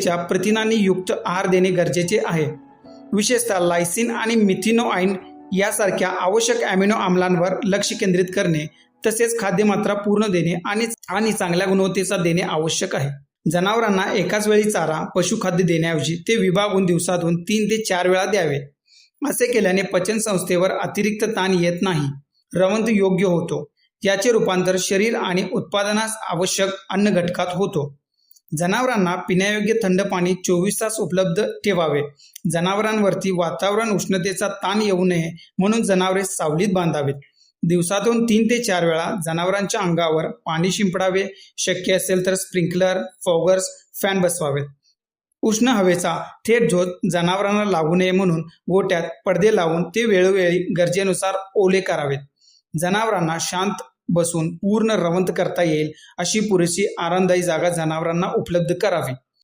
प्रथिनांनी युक्त आहार देणे गरजेचे आहे। विशेषतः लायसिन आणि मिथिओनाइन यासारख्या आवश्यक अॅमिनो आम्लांवर लक्ष केंद्रित करणे तसेच खाद्यमात्रा पूर्ण देणे आणि चांगल्या गुणवत्तेचा देणे आवश्यक आहे। जनावरांना एकाच वेळी चारा पशुखाद्य देण्याऐवजी ते विभागून दिवसातून 3 ते 4 वेळा द्यावे। असे केल्याने पचन संस्थेवर अतिरिक्त ताण येत नाही, रवंथ योग्य होतो, याचे रूपांतर शरीर आणि उत्पादनास आवश्यक अन्न घटकात होतो। जनावरांना पिण्यायोग्य थंड पाणी 24 तास उपलब्ध ठेवावे। जनावरांवरती वातावरण उष्णतेचा ताण येऊ नये म्हणून जनावरे सावलीत बांधावेत। दिवसातून 3 ते 4 वेळा जनावरांच्या अंगावर पाणी शिंपडावे, शक्य असेल तर स्प्रिंकलर, फॉगर्स, फॅन बसवावेत। उष्ण हवेचा थेट झोत जनावरांना लागू नये म्हणून गोठ्यात पडदे लावून ते वेळोवेळी गरजेनुसार ओले करावेत। जनावरांना शांत बसून पूर्ण रवंथ करता येईल अशी पुरेशी आरामदायी जागा जनावरांना उपलब्ध करावी।